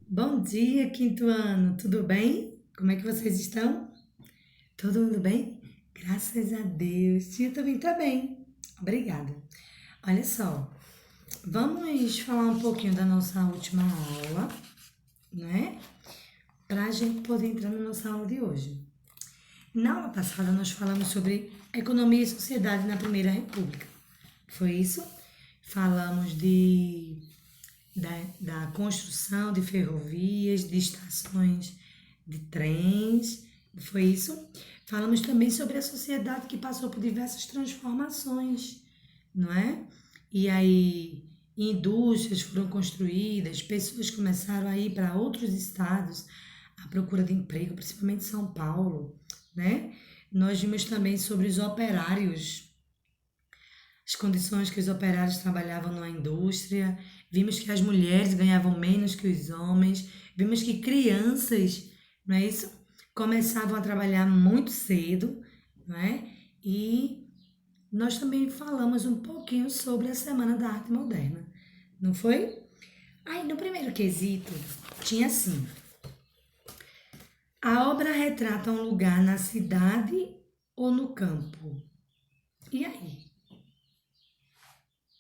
Bom dia, quinto ano. Tudo bem? Como é que vocês estão? Todo mundo bem? Graças a Deus. Tia também tá bem. Obrigada. Olha só, vamos falar um pouquinho da nossa última aula, né? Para a gente poder entrar na nossa aula de hoje. Na aula passada, nós falamos sobre economia e sociedade na Primeira República. Foi isso? Falamos da construção de ferrovias, de estações de trens, foi isso? Falamos também sobre a sociedade que passou por diversas transformações, não é? E aí, indústrias foram construídas, pessoas começaram a ir para outros estados à procura de emprego, principalmente São Paulo, né? Nós vimos também sobre os operários, as condições que os operários trabalhavam na indústria, vimos que as mulheres ganhavam menos que os homens, vimos que crianças, não é isso? Começavam a trabalhar muito cedo, não é? E nós também falamos um pouquinho sobre a Semana da Arte Moderna, não foi? Aí no primeiro quesito tinha assim: a obra retrata um lugar na cidade ou no campo? E aí?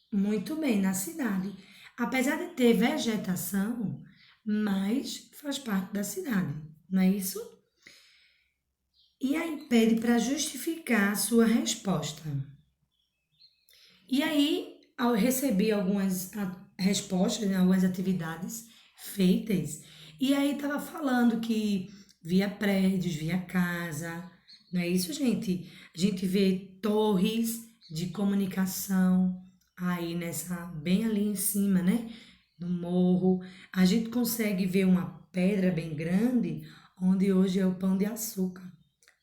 Muito bem, na cidade. Apesar de ter vegetação, mas faz parte da cidade, não é isso? E aí pede para justificar a sua resposta. E aí, ao receber algumas respostas, né, algumas atividades feitas, e aí estava falando que via prédios, via casa, não é isso, gente? A gente vê torres de comunicação aí bem ali em cima, né? No morro. A gente consegue ver uma pedra bem grande, onde hoje é o Pão de Açúcar,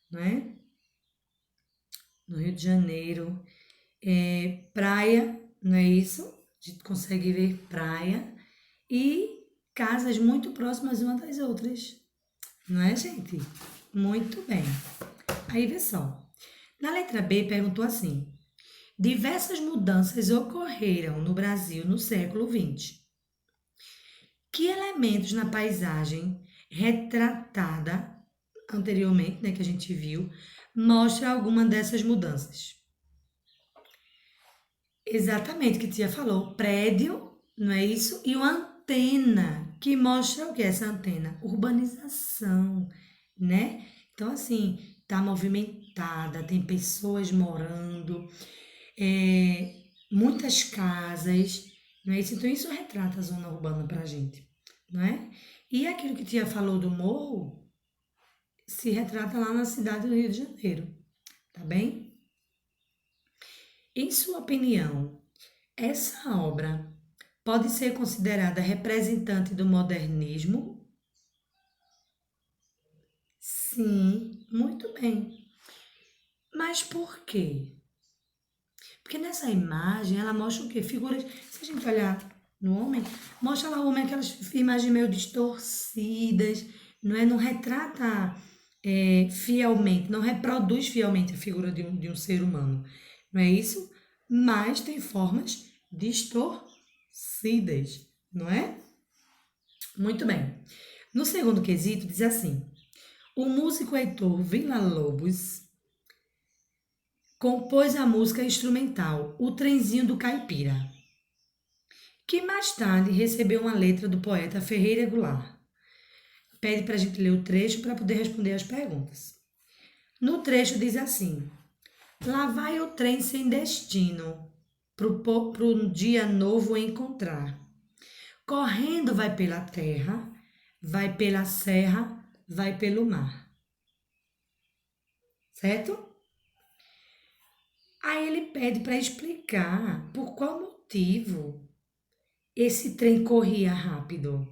não é? No Rio de Janeiro. Praia, não é isso? A gente consegue ver praia e casas muito próximas umas das outras, não é, gente? Muito bem. Aí vê só. Na letra B perguntou assim: diversas mudanças ocorreram no Brasil no século XX. Que elementos na paisagem retratada anteriormente, né, que a gente viu, mostra alguma dessas mudanças? Exatamente, que tia falou, prédio, não é isso? E uma antena, que mostra o que é essa antena? Urbanização, né? Então, assim, tá movimentada, tem pessoas morando, é, muitas casas, não é isso? Então, isso retrata a zona urbana pra gente, não é? E aquilo que tia falou do morro, se retrata lá na cidade do Rio de Janeiro, tá bem? Em sua opinião, essa obra pode ser considerada representante do modernismo? Sim, muito bem. Mas por quê? Porque nessa imagem ela mostra o quê? Figuras. Se a gente olhar no homem, mostra lá o homem aquelas imagens meio distorcidas, não é? Não retrata fielmente, não reproduz fielmente a figura de um ser humano, não é isso? Mas tem formas distorcidas, não é? Muito bem. No segundo quesito, diz assim: o músico Heitor Villa-Lobos compôs a música instrumental O Trenzinho do Caipira, que mais tarde recebeu uma letra do poeta Ferreira Goulart. Pede para a gente ler o trecho para poder responder as perguntas. No trecho diz assim: lá vai o trem sem destino, pro dia novo encontrar. Correndo vai pela terra, vai pela serra, vai pelo mar. Certo? Aí ele pede para explicar por qual motivo esse trem corria rápido.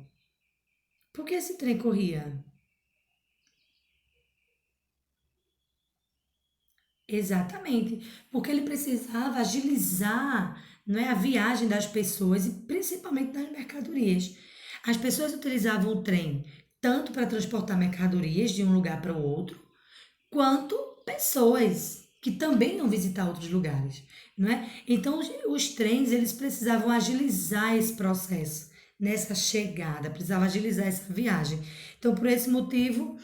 Por que esse trem corria? Exatamente, porque ele precisava agilizar, não é, a viagem das pessoas e principalmente das mercadorias. As pessoas utilizavam o trem tanto para transportar mercadorias de um lugar para o outro, quanto pessoas que também iam visitar outros lugares, não é? Então os trens eles precisavam agilizar esse processo, nessa chegada, precisava agilizar essa viagem. Então, por esse motivo,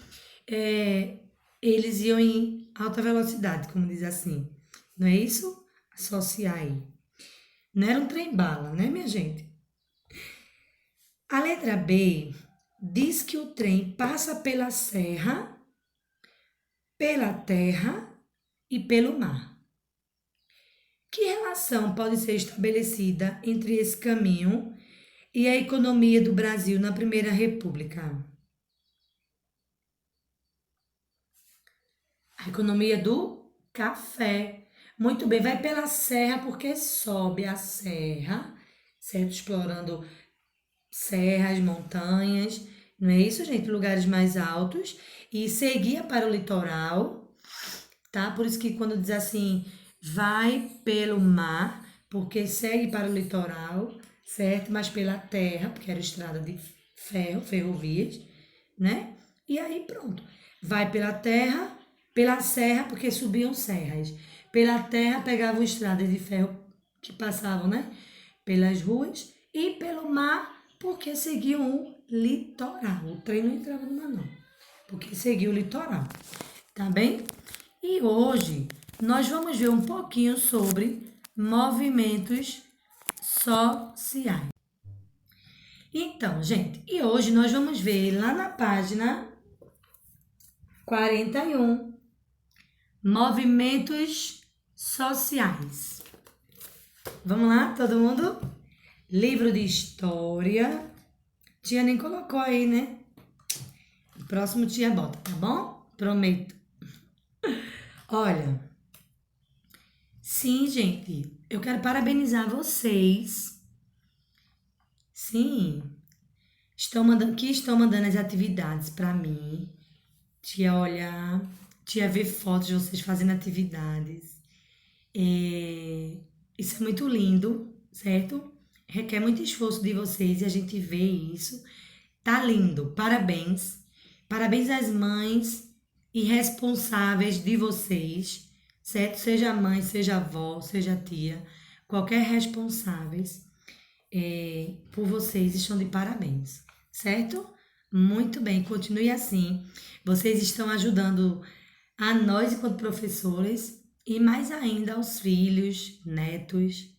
eles iam em alta velocidade, como diz assim. Não é isso? Associar aí. Não era um trem-bala, né, minha gente? A letra B diz que o trem passa pela serra, pela terra e pelo mar. Que relação pode ser estabelecida entre esse caminho e a economia do Brasil na Primeira República? A economia do café. Muito bem, vai pela serra porque sobe a serra, certo? Explorando serras, montanhas, não é isso, gente? Lugares mais altos e seguia para o litoral, tá? Por isso que quando diz assim, vai pelo mar, porque segue para o litoral, certo? Mas pela terra, porque era estrada de ferro, ferrovias, né? E aí pronto. Vai pela terra, pela serra, porque subiam serras. Pela terra pegavam estradas de ferro que passavam, né? Pelas ruas e pelo mar, porque seguiam o litoral. O trem não entrava no mar, não. Porque seguia o litoral. Tá bem? E hoje nós vamos ver um pouquinho sobre movimentos sociais. Então, gente, e hoje nós vamos ver lá na página 41, movimentos sociais. Vamos lá, todo mundo? Livro de história. Tia nem colocou aí, né? O próximo tia bota, tá bom? Prometo. Olha, sim, gente, eu quero parabenizar vocês. Sim, estão mandando as atividades para mim. Tia olhar, tia ver fotos de vocês fazendo atividades. Isso é muito lindo, certo? Requer muito esforço de vocês e a gente vê isso. Tá lindo, parabéns. Parabéns às mães e responsáveis de vocês, certo? Seja mãe, seja avó, seja tia, qualquer responsáveis por vocês estão de parabéns, certo? Muito bem, continue assim. Vocês estão ajudando a nós enquanto professores e mais ainda aos filhos, netos,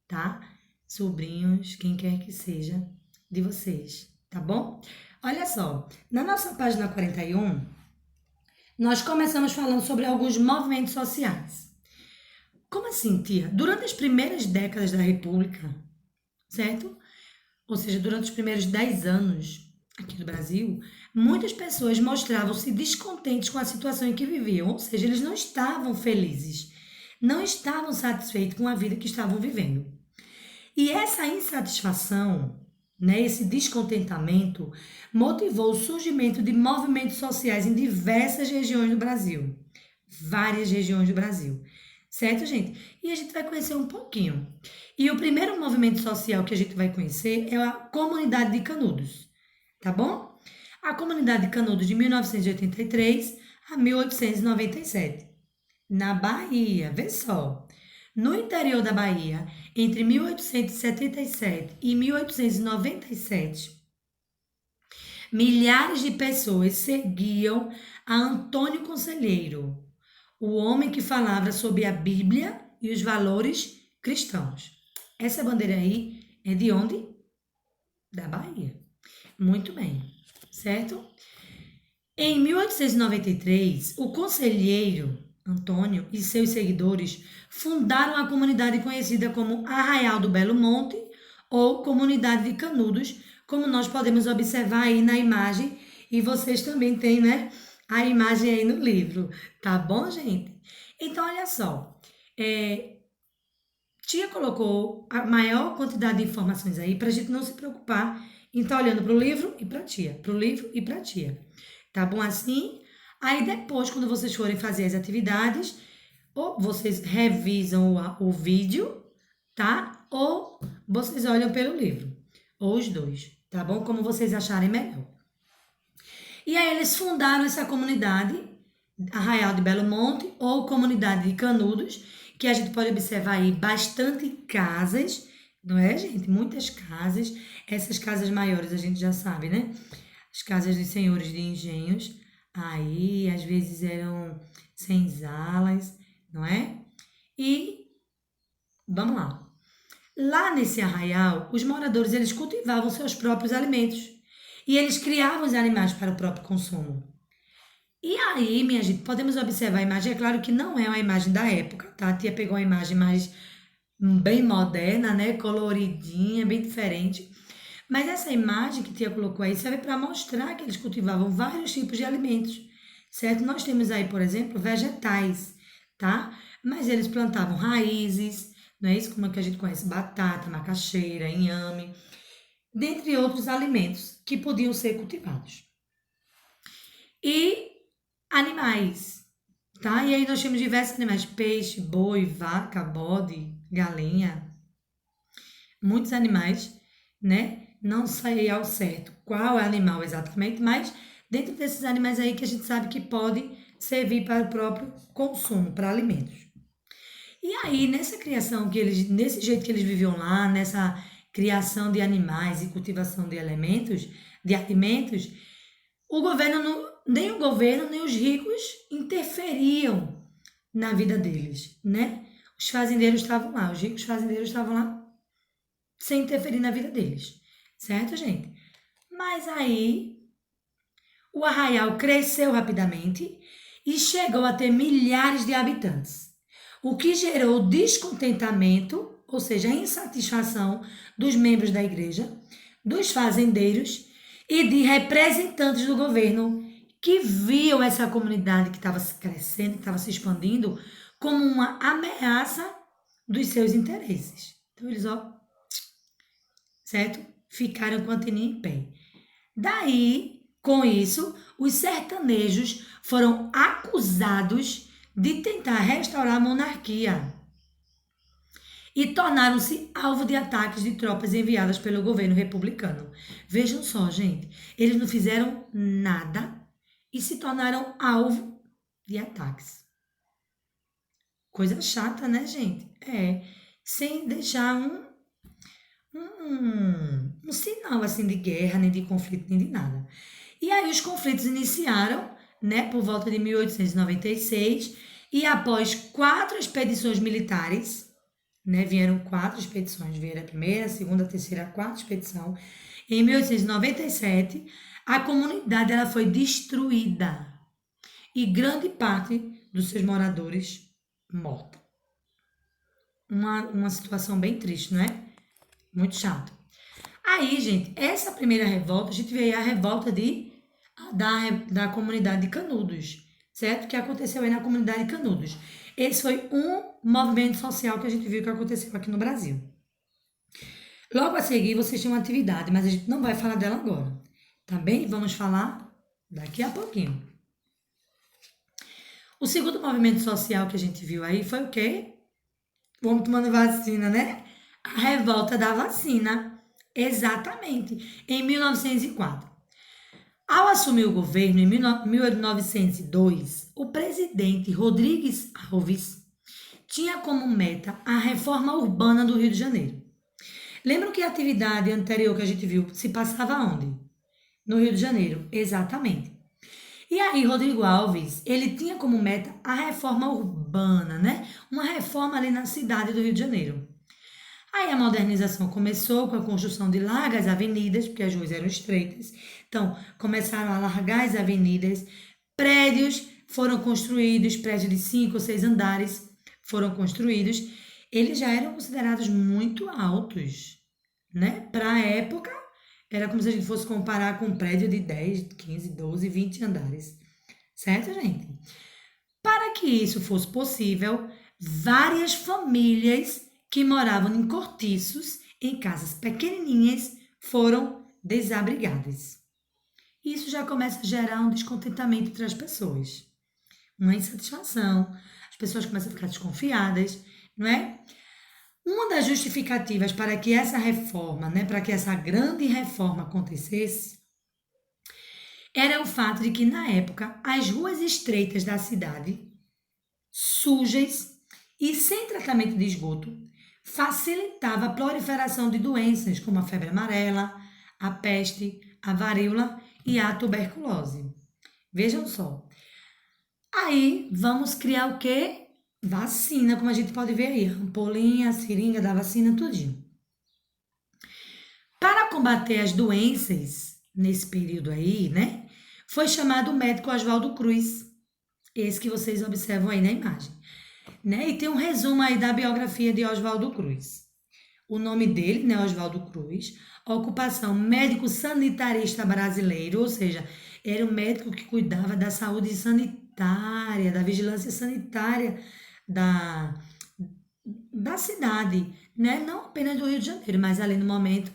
tá? Sobrinhos, quem quer que seja de vocês, tá bom? Olha só, na nossa página 41, nós começamos falando sobre alguns movimentos sociais. Como assim, tia? Durante as primeiras décadas da República, certo? Ou seja, durante os primeiros 10 anos aqui do Brasil, muitas pessoas mostravam-se descontentes com a situação em que viviam, ou seja, eles não estavam felizes, não estavam satisfeitos com a vida que estavam vivendo. E essa insatisfação, né, esse descontentamento, motivou o surgimento de movimentos sociais em diversas regiões do Brasil. Várias regiões do Brasil. Certo, gente? E a gente vai conhecer um pouquinho. E o primeiro movimento social que a gente vai conhecer é a Comunidade de Canudos. Tá bom? A Comunidade de Canudos de 1983 a 1897. Na Bahia, vê só. No interior da Bahia, entre 1877 e 1897, milhares de pessoas seguiam a Antônio Conselheiro, o homem que falava sobre a Bíblia e os valores cristãos. Essa bandeira aí é de onde? Da Bahia. Muito bem, certo? Em 1893, o conselheiro Antônio e seus seguidores fundaram a comunidade conhecida como Arraial do Belo Monte ou Comunidade de Canudos, como nós podemos observar aí na imagem, e vocês também têm, né, a imagem aí no livro, tá bom, gente? Então, olha só, tia colocou a maior quantidade de informações aí para a gente não se preocupar em estar olhando para o livro e para a tia, para o livro e para a tia, tá bom assim? Aí depois, quando vocês forem fazer as atividades, ou vocês revisam o vídeo, tá? Ou vocês olham pelo livro, ou os dois, tá bom? Como vocês acharem melhor. E aí eles fundaram essa comunidade, Arraial de Belo Monte, ou Comunidade de Canudos, que a gente pode observar aí bastante casas, não é, gente? Muitas casas, essas casas maiores a gente já sabe, né? As casas dos senhores de engenhos, aí às vezes eram senzalas, não é? E vamos lá. Lá nesse arraial, os moradores eles cultivavam seus próprios alimentos e eles criavam os animais para o próprio consumo. E aí, minha gente, podemos observar a imagem. É claro que não é uma imagem da época, tá? A tia pegou uma imagem mais bem moderna, né? Coloridinha, bem diferente. Mas essa imagem que a tia colocou aí serve para mostrar que eles cultivavam vários tipos de alimentos, certo? Nós temos aí, por exemplo, vegetais, tá? Mas eles plantavam raízes, não é isso? Como é que a gente conhece? Batata, macaxeira, inhame, dentre outros alimentos que podiam ser cultivados. E animais, tá? E aí nós temos diversos animais: peixe, boi, vaca, bode, galinha, muitos animais, né? Não sei ao certo qual é o animal exatamente, mas dentro desses animais aí que a gente sabe que pode servir para o próprio consumo, para alimentos. E aí, nessa criação que eles, nesse jeito que eles viviam lá, nessa criação de animais e cultivação de elementos, de alimentos, o governo nem o governo nem os ricos interferiam na vida deles, né? Os fazendeiros estavam lá, os ricos fazendeiros estavam lá sem interferir na vida deles, certo, gente? Mas aí o arraial cresceu rapidamente e chegou a ter milhares de habitantes, o que gerou descontentamento, ou seja, insatisfação dos membros da igreja, dos fazendeiros e de representantes do governo que viam essa comunidade que estava crescendo, que estava se expandindo, como uma ameaça dos seus interesses. Então eles, ó, certo? Ficaram com a anteninha em pé. Daí, com isso, os sertanejos foram acusados de tentar restaurar a monarquia e tornaram-se alvo de ataques de tropas enviadas pelo governo republicano. Vejam só, gente, eles não fizeram nada e se tornaram alvo de ataques. Coisa chata, né, gente? É, sem deixar um sinal assim de guerra, nem de conflito, nem de nada. E aí os conflitos iniciaram, né, por volta de 1896, e após 4 expedições militares, né, vieram 4 expedições, vieram a primeira, a segunda, a terceira, a quarta expedição. Em 1897, a comunidade ela foi destruída e grande parte dos seus moradores morta. Uma situação bem triste, não é? Muito chato. Aí, gente, essa primeira revolta, a gente vê aí a revolta da comunidade de Canudos, certo? Que aconteceu aí na comunidade de Canudos. Esse foi um movimento social que a gente viu que aconteceu aqui no Brasil. Logo a seguir, vocês têm uma atividade, mas a gente não vai falar dela agora, tá bem? Vamos falar daqui a pouquinho. O segundo movimento social que a gente viu aí foi o quê? Vamos tomando vacina, né? A revolta da vacina. Exatamente, em 1904. Ao assumir o governo em 1902, o presidente Rodrigues Alves tinha como meta a reforma urbana do Rio de Janeiro. Lembram que a atividade anterior que a gente viu se passava onde? No Rio de Janeiro, exatamente. E aí, Rodrigo Alves, ele tinha como meta a reforma urbana, né? Uma reforma ali na cidade do Rio de Janeiro. Aí a modernização começou com a construção de largas avenidas, porque as ruas eram estreitas. Então, começaram a alargar as avenidas, prédios foram construídos, prédios de 5 ou 6 andares foram construídos. Eles já eram considerados muito altos, né? Para a época, era como se a gente fosse comparar com um prédio de 10, 15, 12, 20 andares. Certo, gente? Para que isso fosse possível, várias famílias que moravam em cortiços, em casas pequenininhas, foram desabrigadas. Isso já começa a gerar um descontentamento entre as pessoas, uma insatisfação, as pessoas começam a ficar desconfiadas, não é? Uma das justificativas para que essa reforma, né, para que essa grande reforma acontecesse, era o fato de que, na época, as ruas estreitas da cidade, sujas e sem tratamento de esgoto, facilitava a proliferação de doenças como a febre amarela, a peste, a varíola e a tuberculose. Vejam só. Aí vamos criar o quê? Vacina, como a gente pode ver aí. A ampolinha, a seringa da vacina, tudinho. Para combater as doenças nesse período aí, né? Foi chamado o médico Oswaldo Cruz. Esse que vocês observam aí na imagem. Né? E tem um resumo aí da biografia de Oswaldo Cruz. O nome dele, né, Oswaldo Cruz, ocupação médico sanitarista brasileiro, ou seja, era o médico que cuidava da saúde sanitária, da vigilância sanitária da, da cidade, né? Não apenas do Rio de Janeiro, mas ali no momento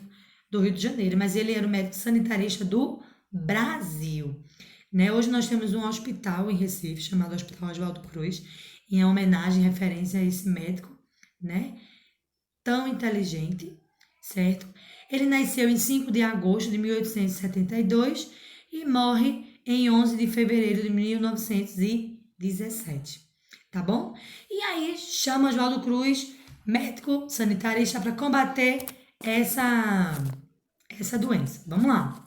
do Rio de Janeiro, mas ele era o médico sanitarista do Brasil. Né? Hoje nós temos um hospital em Recife, chamado Hospital Oswaldo Cruz, em homenagem, referência a esse médico, né? Tão inteligente, certo? Ele nasceu em 5 de agosto de 1872 e morre em 11 de fevereiro de 1917, tá bom? E aí chama Oswaldo Cruz, médico sanitarista, para combater essa doença. Vamos lá.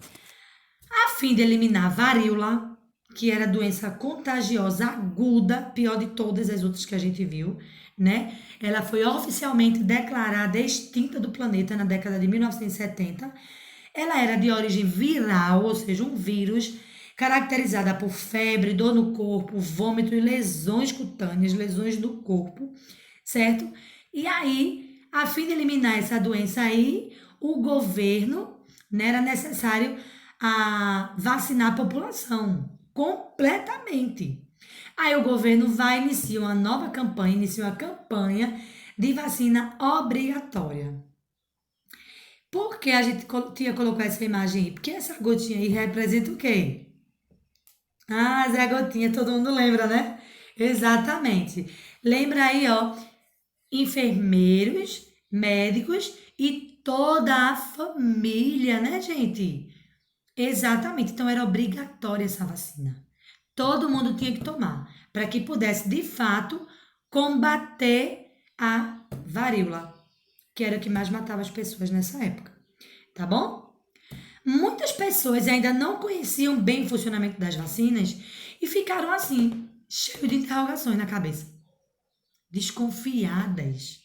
A fim de eliminar a varíola, que era a doença contagiosa aguda, pior de todas as outras que a gente viu, né? Ela foi oficialmente declarada extinta do planeta na década de 1970. Ela era de origem viral, ou seja, um vírus caracterizada por febre, dor no corpo, vômito e lesões cutâneas, lesões no corpo, certo? E aí, a fim de eliminar essa doença aí, o governo, né, era necessário vacinar a população completamente. Aí o governo vai iniciar uma nova campanha, inicia uma campanha de vacina obrigatória. Por que a gente tinha colocado essa imagem aí? Porque essa gotinha aí representa o quê? Ah, Zé Gotinha, todo mundo lembra, né? Exatamente. Lembra aí, ó, enfermeiros, médicos e toda a família, né, gente? Exatamente. Então era obrigatória essa vacina. Todo mundo tinha que tomar para que pudesse, de fato, combater a varíola, que era o que mais matava as pessoas nessa época. Tá bom? Muitas pessoas ainda não conheciam bem o funcionamento das vacinas e ficaram assim, cheios de interrogações na cabeça, desconfiadas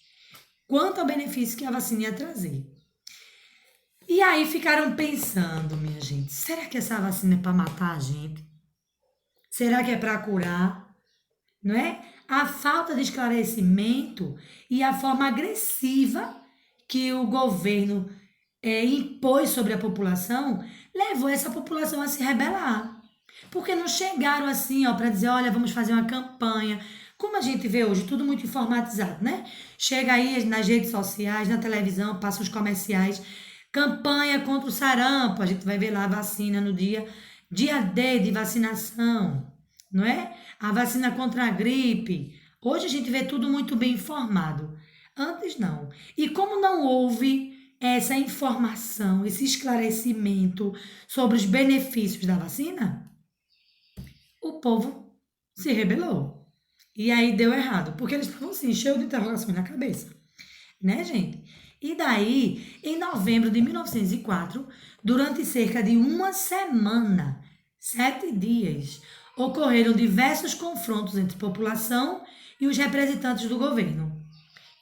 quanto ao benefício que a vacina ia trazer. E aí ficaram pensando, minha gente, será que essa vacina é para matar a gente? Será que é para curar? Não é? A falta de esclarecimento e a forma agressiva que o governo impôs sobre a população levou essa população a se rebelar. Porque não chegaram assim, ó, para dizer, olha, vamos fazer uma campanha. Como a gente vê hoje, tudo muito informatizado, né? Chega aí nas redes sociais, na televisão, passa os comerciais, campanha contra o sarampo, a gente vai ver lá a vacina no dia D de vacinação, não é? A vacina contra a gripe. Hoje a gente vê tudo muito bem informado. Antes não. E como não houve essa informação, esse esclarecimento sobre os benefícios da vacina, o povo se rebelou. E aí deu errado, porque eles estavam assim, cheios de interrogações na cabeça. Né, gente? E daí, em novembro de 1904, durante cerca de uma semana, 7 dias, ocorreram diversos confrontos entre população e os representantes do governo.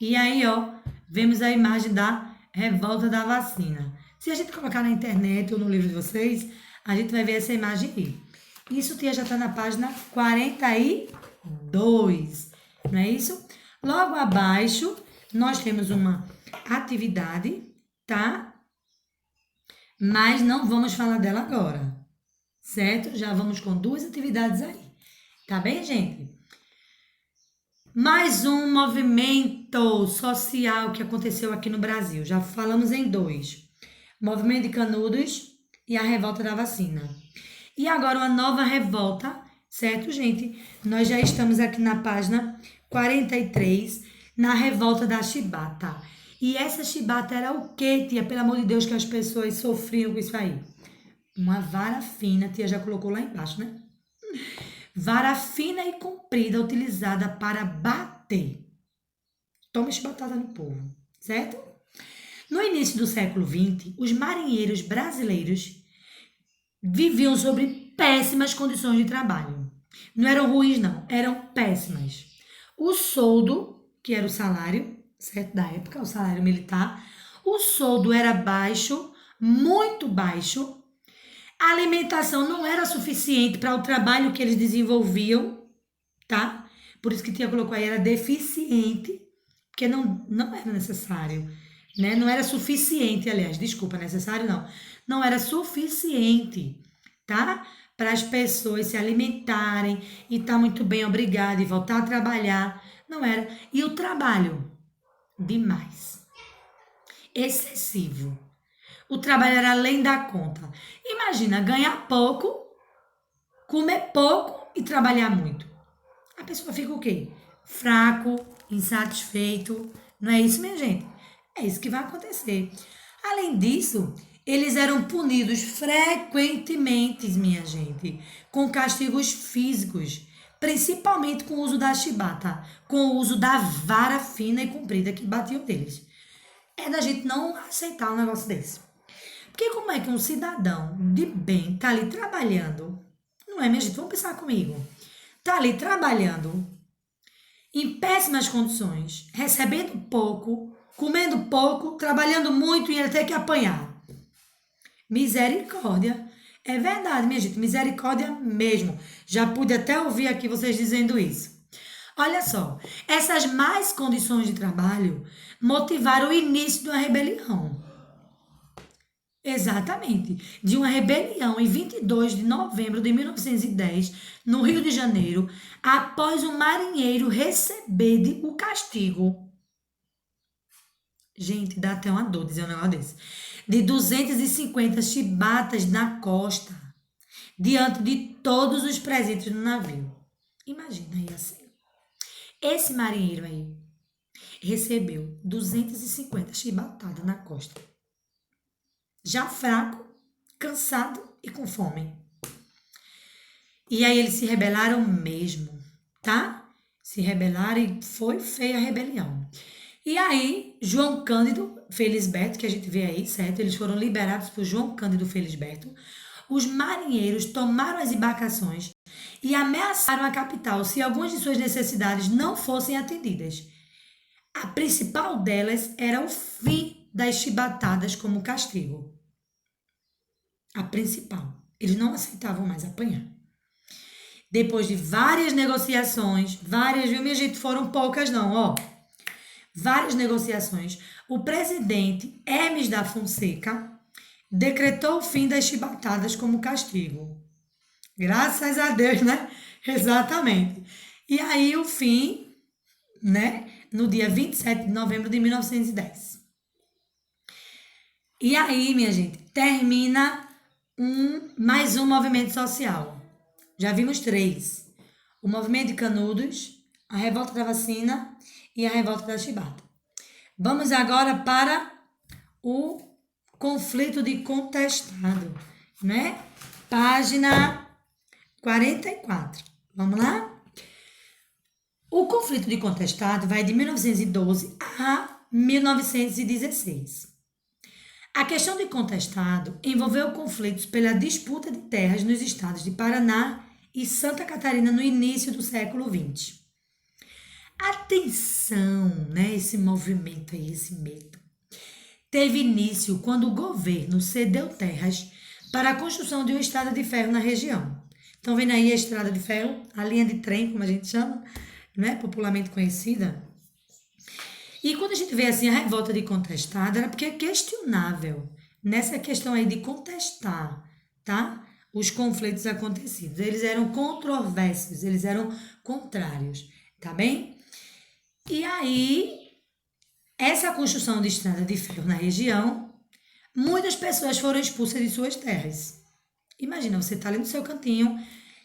E aí, ó, vemos a imagem da revolta da vacina. Se a gente colocar na internet ou no livro de vocês, a gente vai ver essa imagem aí. Isso já está na página 42, não é isso? Logo abaixo, nós temos uma atividade, tá? Mas não vamos falar dela agora, certo? Já vamos com 2 atividades aí, tá bem, gente? Mais um movimento social que aconteceu aqui no Brasil. Já falamos em 2. Movimento de Canudos e a revolta da vacina. E agora uma nova revolta, certo, gente? Nós já estamos aqui na página 43, na revolta da chibata. E essa chibata era o quê, tia? Pelo amor de Deus, que as pessoas sofriam com isso aí. Uma vara fina, a tia já colocou lá embaixo, né? Vara fina e comprida utilizada para bater. Toma chibatada no povo. certo? No início do século XX, os marinheiros brasileiros viviam sobre péssimas condições de trabalho. Não eram ruins, não, eram péssimas. O soldo, que era o salário, certo, da época, o salário militar, o soldo era baixo, muito baixo. A alimentação não era suficiente para o trabalho que eles desenvolviam, tá? Por isso que Tia colocou aí, era deficiente, porque não era necessário, né? Não era suficiente, aliás, desculpa, necessário não. Não era suficiente, tá? Para as pessoas se alimentarem e estar muito bem, obrigada, e voltar a trabalhar. Não era. E o trabalho? Demais. Excessivo. O trabalho era além da conta. Imagina, ganhar pouco, comer pouco e trabalhar muito. A pessoa fica o quê? Fraco, insatisfeito. Não é isso, minha gente? É isso que vai acontecer. Além disso, eles eram punidos frequentemente, minha gente, com castigos físicos, principalmente com o uso da chibata, com o uso da vara fina e comprida que batiam deles. É da gente não aceitar um negócio desse. Porque como é que um cidadão de bem tá ali trabalhando? Não é, minha gente? Vamos pensar comigo. Tá ali trabalhando em péssimas condições, recebendo pouco, comendo pouco, trabalhando muito e ainda ter que apanhar. Misericórdia. É verdade, minha gente, misericórdia mesmo. Já pude até ouvir aqui vocês dizendo isso. Olha só, essas más condições de trabalho motivaram o início de uma rebelião. Exatamente. De uma rebelião em 22 de novembro de 1910, no Rio de Janeiro, após um marinheiro receber o castigo. Gente, dá até uma dor dizer um negócio desse. De 250 chibatas na costa, diante de todos os presentes no navio. Imagina aí assim. Esse marinheiro aí recebeu 250 chibatadas na costa. Já fraco, cansado e com fome. E aí eles se rebelaram mesmo, tá? Se rebelaram e foi feia a rebelião. E aí, João Cândido Felisberto, que a gente vê aí, certo? Eles foram liberados por João Cândido Felisberto. Os marinheiros tomaram as embarcações e ameaçaram a capital se algumas de suas necessidades não fossem atendidas. A principal delas era o fim das chibatadas como castigo. A principal. Eles não aceitavam mais apanhar. Depois de várias negociações, viu, minha gente? Foram poucas não, ó. Várias negociações, o presidente Hermes da Fonseca decretou o fim das chibatadas como castigo. Graças a Deus, né? Exatamente. E aí o fim, né? No dia 27 de novembro de 1910. E aí, minha gente, termina mais um movimento social. Já vimos 3. O movimento de Canudos, a revolta da vacina e a revolta da chibata. Vamos agora para o conflito de contestado, né? Página 44. Vamos lá? O conflito de contestado vai de 1912 a 1916. A questão de contestado envolveu conflitos pela disputa de terras nos estados de Paraná e Santa Catarina no início do século XX. Atenção, né? Esse movimento aí, esse medo. Teve início quando o governo cedeu terras para a construção de uma estrada de ferro na região. Estão vendo aí a estrada de ferro, a linha de trem, como a gente chama, né? Popularmente conhecida. E quando a gente vê assim a revolta de contestado, era porque é questionável nessa questão aí de contestar, tá? Os conflitos acontecidos. Eles eram controversos, eles eram contrários, tá bem? E aí, essa construção de estrada de ferro na região, muitas pessoas foram expulsas de suas terras. Imagina, você tá ali no seu cantinho,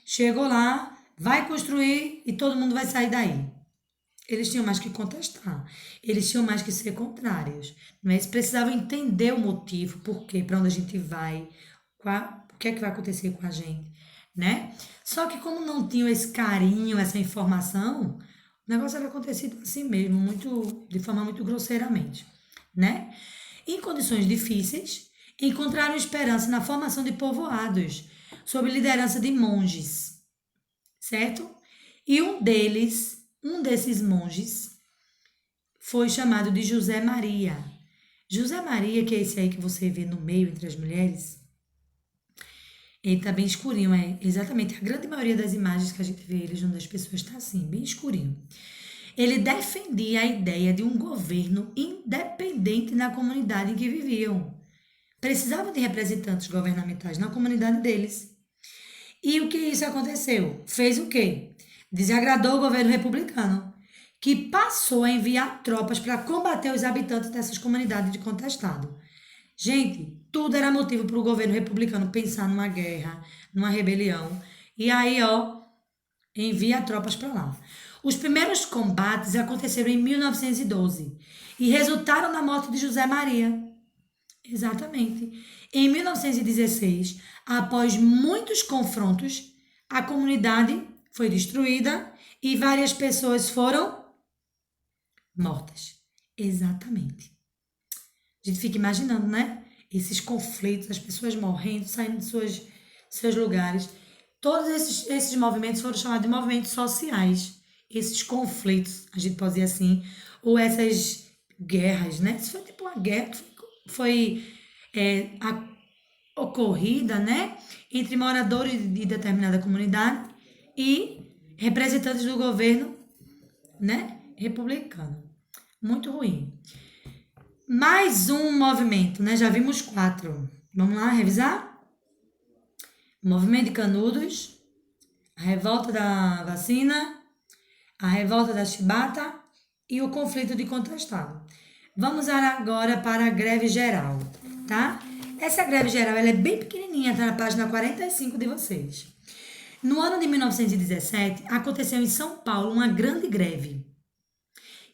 chegou lá, vai construir e todo mundo vai sair daí. Eles tinham mais que contestar, eles tinham mais que ser contrários. Eles precisavam entender o motivo, por quê, para onde a gente vai, o que é que vai acontecer com a gente, né? Só que como não tinham esse carinho, essa informação, o negócio era acontecido assim mesmo, de forma muito grosseiramente. né? Em condições difíceis, encontraram esperança na formação de povoados, sob liderança de monges, certo? E um desses monges, foi chamado de José Maria. José Maria, que é esse aí que você vê no meio entre as mulheres, ele tá bem escurinho, é exatamente a grande maioria das imagens que a gente vê ele junto das pessoas tá assim, bem escurinho. Ele defendia a ideia de um governo independente na comunidade em que viviam. Precisavam de representantes governamentais na comunidade deles. E o que isso aconteceu? Fez o quê? Desagradou o governo republicano, que passou a enviar tropas para combater os habitantes dessas comunidades de contestado. Gente, tudo era motivo para o governo republicano pensar numa guerra, numa rebelião. E aí, ó, envia tropas para lá. Os primeiros combates aconteceram em 1912 e resultaram na morte de José Maria. Exatamente. Em 1916, após muitos confrontos, a comunidade foi destruída e várias pessoas foram mortas. Exatamente. A gente fica imaginando, né? Esses conflitos, as pessoas morrendo, saindo de seus lugares. Todos esses movimentos foram chamados de movimentos sociais. Esses conflitos, a gente pode dizer assim, ou essas guerras, né? Isso foi tipo uma guerra que foi ocorrida, né? Entre moradores de determinada comunidade e representantes do governo, né? Republicano. Muito ruim. Mais um movimento, né? Já vimos 4. Vamos lá revisar? Movimento de Canudos, a revolta da vacina, a revolta da chibata e o conflito de contestado. Vamos agora para a greve geral, tá? Essa greve geral ela é bem pequenininha, tá na página 45 de vocês. No ano de 1917, aconteceu em São Paulo uma grande greve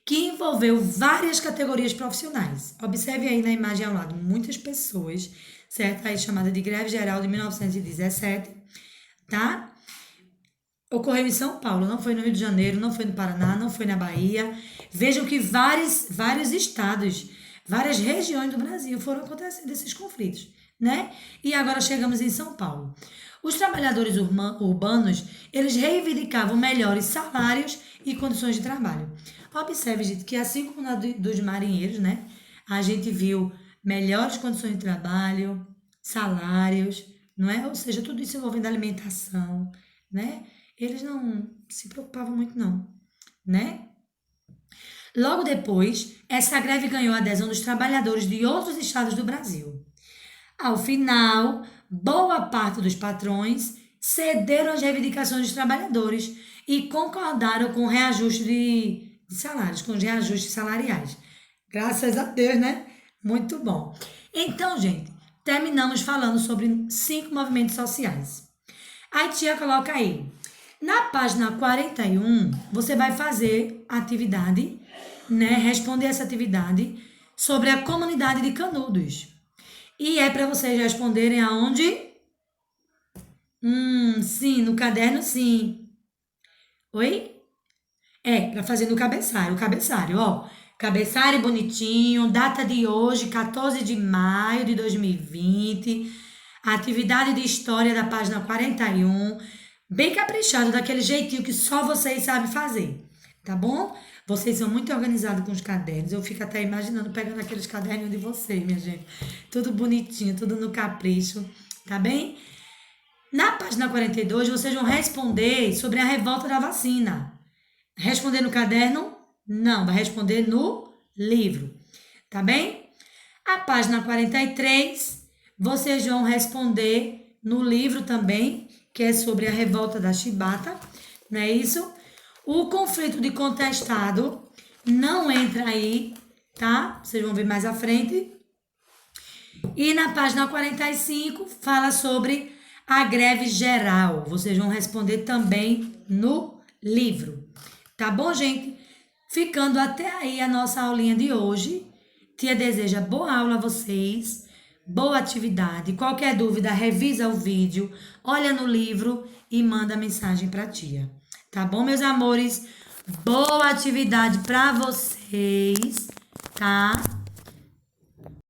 que envolveu várias categorias profissionais. Observe aí na imagem ao lado, muitas pessoas, certo? Aí chamada de greve geral de 1917, tá? Ocorreu em São Paulo, não foi no Rio de Janeiro, não foi no Paraná, não foi na Bahia. Vejam que vários estados, várias regiões do Brasil foram acontecendo esses conflitos, né? E agora chegamos em São Paulo. Os trabalhadores urbanos, eles reivindicavam melhores salários e condições de trabalho. Observe, gente, que assim como na dos marinheiros, né? A gente viu melhores condições de trabalho, salários, não é? Ou seja, tudo isso envolvendo alimentação, né? Eles não se preocupavam muito, não, né? Logo depois, essa greve ganhou a adesão dos trabalhadores de outros estados do Brasil. Ao final, boa parte dos patrões cederam às reivindicações dos trabalhadores e concordaram com o reajuste de salários, com os reajustes salariais. Graças a Deus, né? Muito bom. Então, gente, terminamos falando sobre 5 movimentos sociais. A tia coloca aí. Na página 41, você vai fazer a atividade, né? Responder essa atividade sobre a comunidade de Canudos. E é para vocês responderem aonde? Sim, no caderno, sim. Oi? É, para fazer no cabeçalho. O cabeçalho, ó. Cabeçalho bonitinho, data de hoje, 14 de maio de 2020. Atividade de história da página 41. Bem caprichado, daquele jeitinho que só vocês sabem fazer, tá bom? Vocês são muito organizados com os cadernos. Eu fico até imaginando pegando aqueles cadernos de vocês, minha gente. Tudo bonitinho, tudo no capricho, tá bem? Na página 42, vocês vão responder sobre a revolta da vacina. Responder no caderno? Não, vai responder no livro, tá bem? A página 43, vocês vão responder no livro também, que é sobre a revolta da chibata, não é isso? O conflito de contestado não entra aí, tá? Vocês vão ver mais à frente. E na página 45 fala sobre a greve geral. Vocês vão responder também no livro. Tá bom, gente? Ficando até aí a nossa aulinha de hoje. Tia deseja boa aula a vocês, boa atividade. Qualquer dúvida, revisa o vídeo, olha no livro e manda mensagem para a tia. Tá bom, meus amores? Boa atividade para vocês, tá?